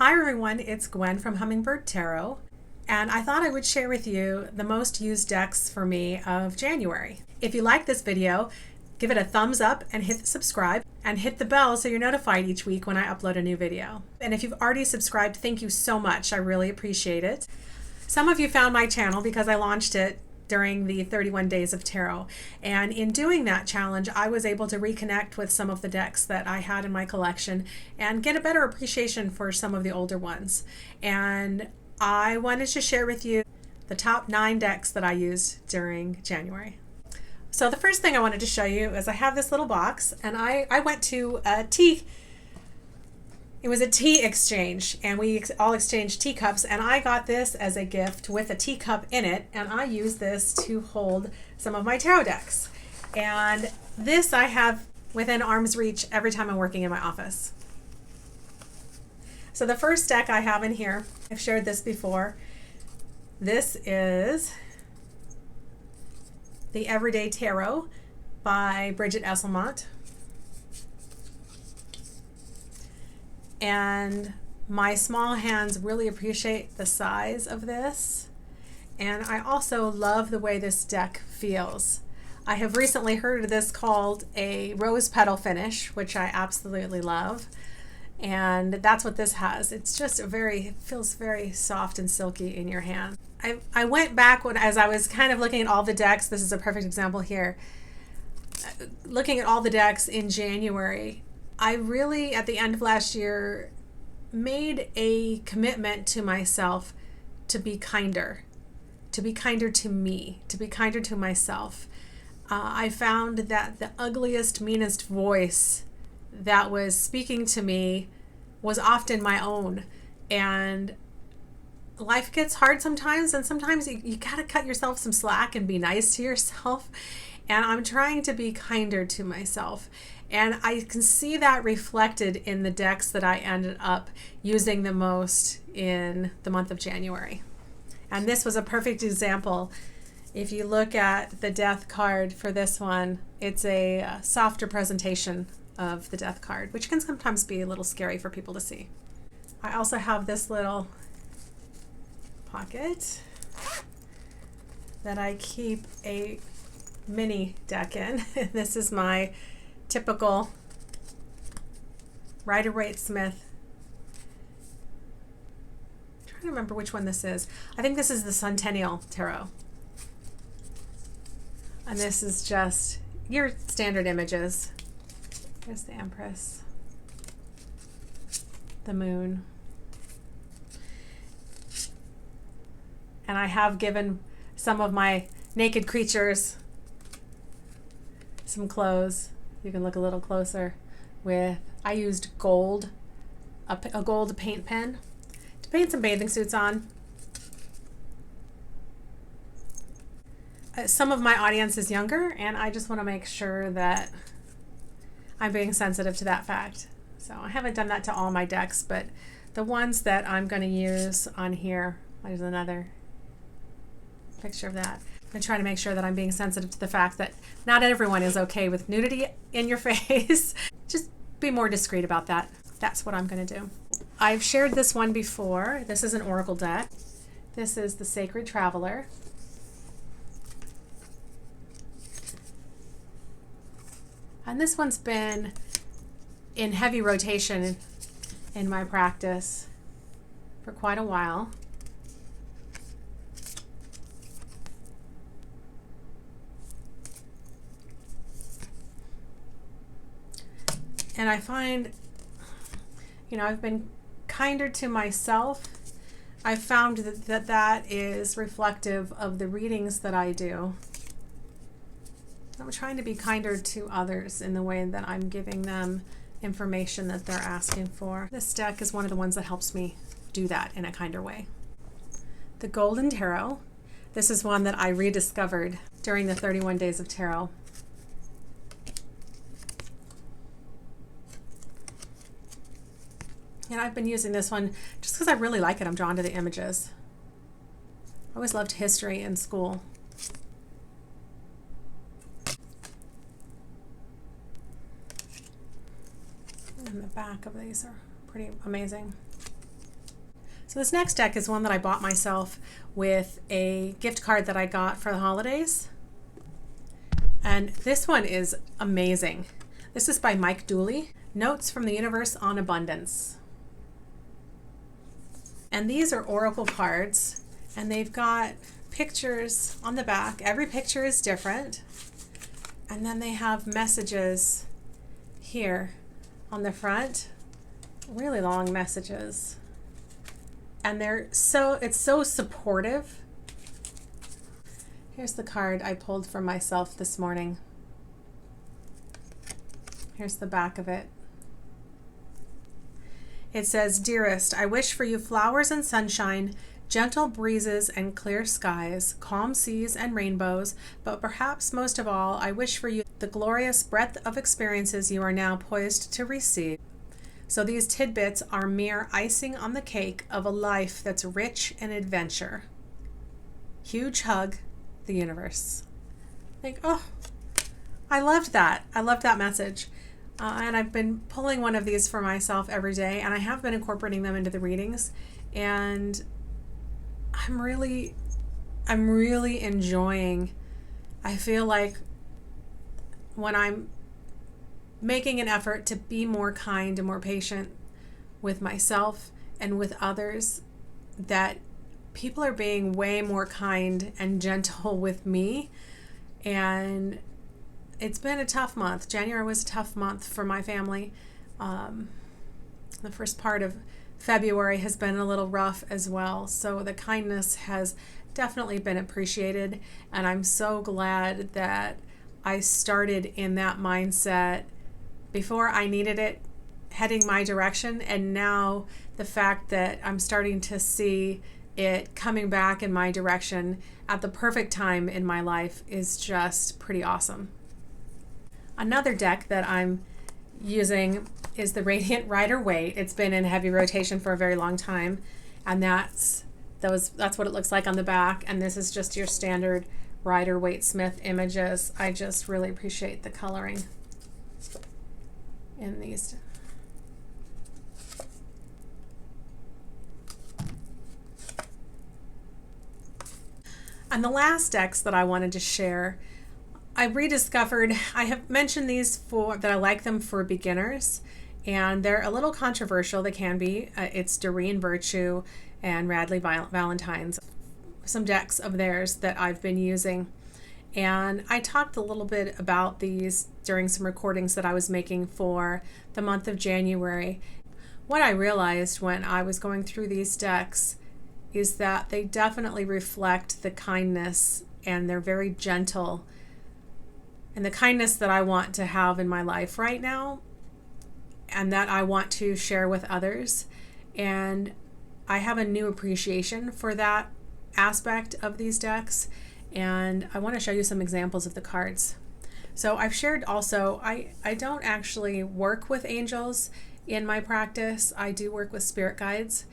Hi everyone, it's Gwen from Hummingbird Tarot, and I thought I would share with you the most used decks for me of January. If you like this video, give it a thumbs up and hit subscribe and hit the bell so you're notified each week when I upload a new video. And if you've already subscribed, thank you so much. I really appreciate it. Some of you found my channel because I launched it during the 31 days of tarot, and in doing that challenge I was able to reconnect with some of the decks that I had in my collection and get a better appreciation for some of the older ones. And I wanted to share with you the top 9 decks that I used during January. So the first thing I wanted to show you is I have this little box, and I went to a tea exchange, and we all exchanged teacups, and I got this as a gift with a teacup in it, and I use this to hold some of my tarot decks. And this I have within arm's reach every time I'm working in my office. So the first deck I have in here, I've shared this before. This is the Everyday Tarot by Bridget Esselmont. And my small hands really appreciate the size of this, and I also love the way this deck feels. I have recently heard of this called a rose petal finish, which I absolutely love, and that's what this has. It's just it feels very soft and silky in your hand. I went back as I was kind of looking at all the decks. This is a perfect example here. Looking at all the decks in January, I really, at the end of last year, made a commitment to myself to be kinder to me, to be kinder to myself. I found that the ugliest, meanest voice that was speaking to me was often my own. And life gets hard sometimes, and sometimes you gotta cut yourself some slack and be nice to yourself. And I'm trying to be kinder to myself. And I can see that reflected in the decks that I ended up using the most in the month of January. And this was a perfect example. If you look at the death card for this one, it's a softer presentation of the death card, which can sometimes be a little scary for people to see. I also have this little pocket that I keep a mini deck in. This is my typical Rider-Waite-Smith. I'm trying to remember which one this is. I think this is the Centennial Tarot. And this is just your standard images. There's the Empress, the Moon. And I have given some of my naked creatures some clothes. You can look a little closer I used gold, a gold paint pen to paint some bathing suits on. Some of my audience is younger, and I just want to make sure that I'm being sensitive to that fact. So I haven't done that to all my decks, but the ones that I'm going to use on here, there's another picture of that. I'm trying to make sure that I'm being sensitive to the fact that not everyone is okay with nudity in your face. Just be more discreet about that. That's what I'm going to do. I've shared this one before. This is an oracle deck. This is the Sacred Traveler. And this one's been in heavy rotation in my practice for quite a while. And I find, I've been kinder to myself. I've found that is reflective of the readings that I do. I'm trying to be kinder to others in the way that I'm giving them information that they're asking for. This deck is one of the ones that helps me do that in a kinder way. The Golden Tarot. This is one that I rediscovered during the 31 days of tarot. And I've been using this one just because I really like it. I'm drawn to the images. I always loved history in school. And the back of these are pretty amazing. So this next deck is one that I bought myself with a gift card that I got for the holidays. And this one is amazing. This is by Mike Dooley, Notes from the Universe on Abundance. And these are oracle cards, and they've got pictures on the back. Every picture is different. And then they have messages here on the front, really long messages. And it's so supportive. Here's the card I pulled for myself this morning. Here's the back of it. It says, "Dearest, I wish for you flowers and sunshine, gentle breezes and clear skies, calm seas and rainbows, but perhaps most of all, I wish for you the glorious breadth of experiences you are now poised to receive. So these tidbits are mere icing on the cake of a life that's rich in adventure. Huge hug, the universe." Oh, I loved that. I loved that message. And I've been pulling one of these for myself every day, and I have been incorporating them into the readings. And I'm really enjoying. I feel like when I'm making an effort to be more kind and more patient with myself and with others, that people are being way more kind and gentle with me. And it's been a tough month. January was a tough month for my family. The first part of February has been a little rough as well. So the kindness has definitely been appreciated. And I'm so glad that I started in that mindset before I needed it, heading my direction. And now the fact that I'm starting to see it coming back in my direction at the perfect time in my life is just pretty awesome. Another deck that I'm using is the Radiant Rider-Waite. It's been in heavy rotation for a very long time, and that's what it looks like on the back. And this is just your standard Rider-Waite Smith images. I just really appreciate the coloring in these. And the last decks that I wanted to share, I rediscovered. I have mentioned these that I like them for beginners, and they're a little controversial. They can be. It's Doreen Virtue and Radley Valentine's, some decks of theirs that I've been using. And I talked a little bit about these during some recordings that I was making for the month of January. What I realized when I was going through these decks is that they definitely reflect the kindness, and they're very gentle, and the kindness that I want to have in my life right now, and that I want to share with others. And I have a new appreciation for that aspect of these decks, and I want to show you some examples of the cards. So I've shared also, I don't actually work with angels in my practice. I do work with spirit guides.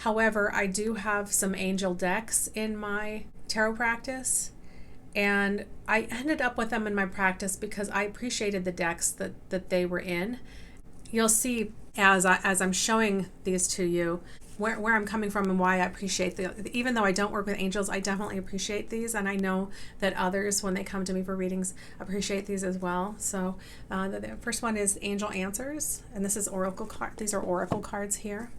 However, I do have some angel decks in my tarot practice, and I ended up with them in my practice because I appreciated the decks that they were in. You'll see as I'm showing these to you where I'm coming from and why I appreciate even though I don't work with angels, I definitely appreciate these, and I know that others, when they come to me for readings, appreciate these as well. So the first one is Angel Answers, and this is oracle card. These are oracle cards here.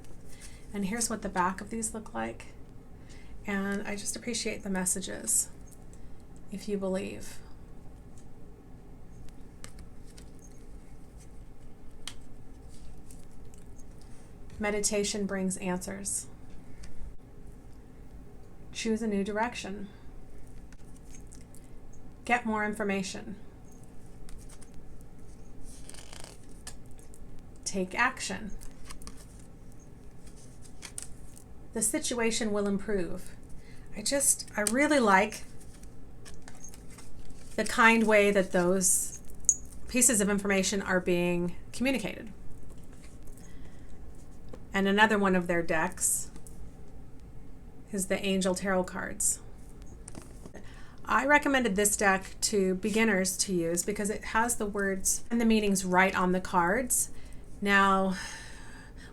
And here's what the back of these look like. And I just appreciate the messages, if you believe. Meditation brings answers. Choose a new direction. Get more information. Take action. The situation will improve. I really like the kind way that those pieces of information are being communicated. And another one of their decks is the Angel Tarot cards. I recommended this deck to beginners to use because it has the words and the meanings right on the cards. Now,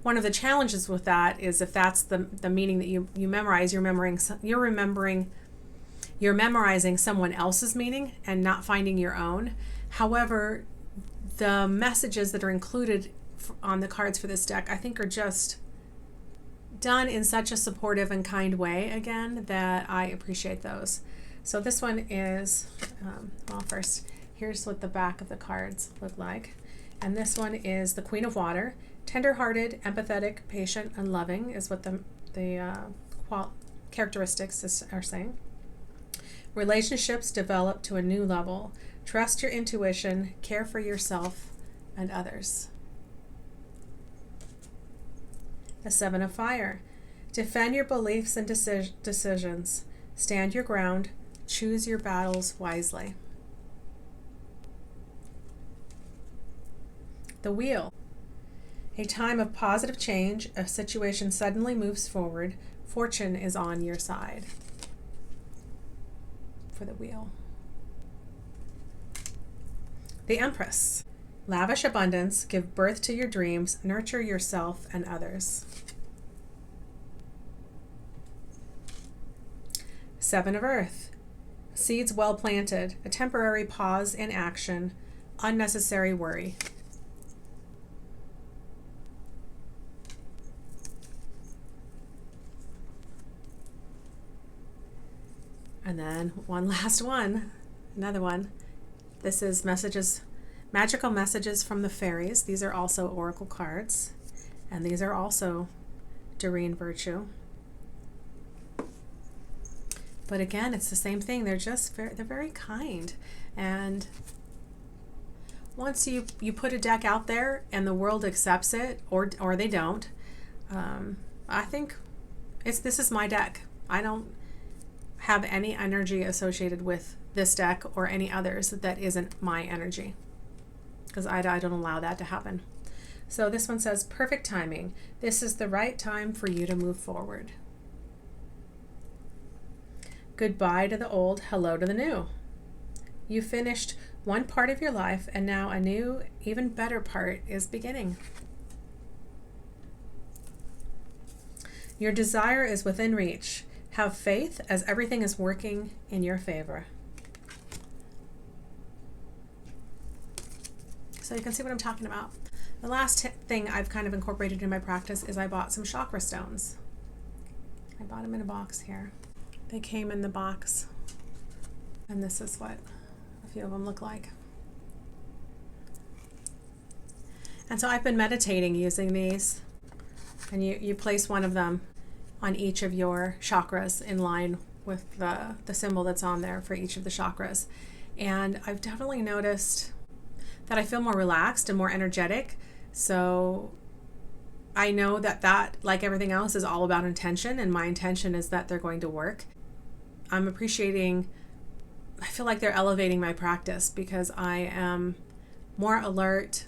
One of the challenges with that is if that's the meaning that you memorize, you're memorizing someone else's meaning and not finding your own. However, the messages that are included on the cards for this deck, I think, are just done in such a supportive and kind way, again, that I appreciate those. So this one is, well, first, here's what the back of the cards look like. And this one is the Queen of Water. Tender-hearted, empathetic, patient, and loving is what the characteristics are saying. Relationships develop to a new level. Trust your intuition, care for yourself and others. The Seven of Fire. Defend your beliefs and decisions. Stand your ground. Choose your battles wisely. The Wheel. A time of positive change. A situation suddenly moves forward. Fortune is on your side. For the Wheel. The Empress. Lavish abundance. Give birth to your dreams. Nurture yourself and others. Seven of Earth. Seeds well planted. A temporary pause in action. Unnecessary worry. And then one last one, another one. This is magical messages from the fairies. These are also oracle cards, and these are also Doreen Virtue. But again, it's the same thing. They're very kind. And once you put a deck out there and the world accepts it, or they don't, I think this is my deck. I don't have any energy associated with this deck or any others that isn't my energy, because I don't allow that to happen. So this one says, perfect timing. This is the right time for you to move forward. Goodbye to the old, hello to the new. You finished one part of your life, and now a new, even better part is beginning. Your desire is within reach. Have faith, as everything is working in your favor. So you can see what I'm talking about. The last thing I've kind of incorporated in my practice is I bought some chakra stones. I bought them in a box here. They came in the box, and this is what a few of them look like. And so I've been meditating using these, and you place one of them on each of your chakras in line with the symbol that's on there for each of the chakras. And I've definitely noticed that I feel more relaxed and more energetic. So I know that, like everything else, is all about intention, and my intention is that they're going to work. I'm appreciating, I feel like they're elevating my practice because I am more alert,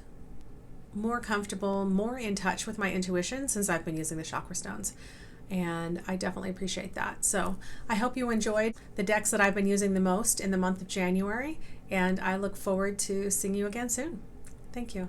more comfortable, more in touch with my intuition since I've been using the chakra stones. And I definitely appreciate that. So I hope you enjoyed the decks that I've been using the most in the month of January, and I look forward to seeing you again soon. Thank you.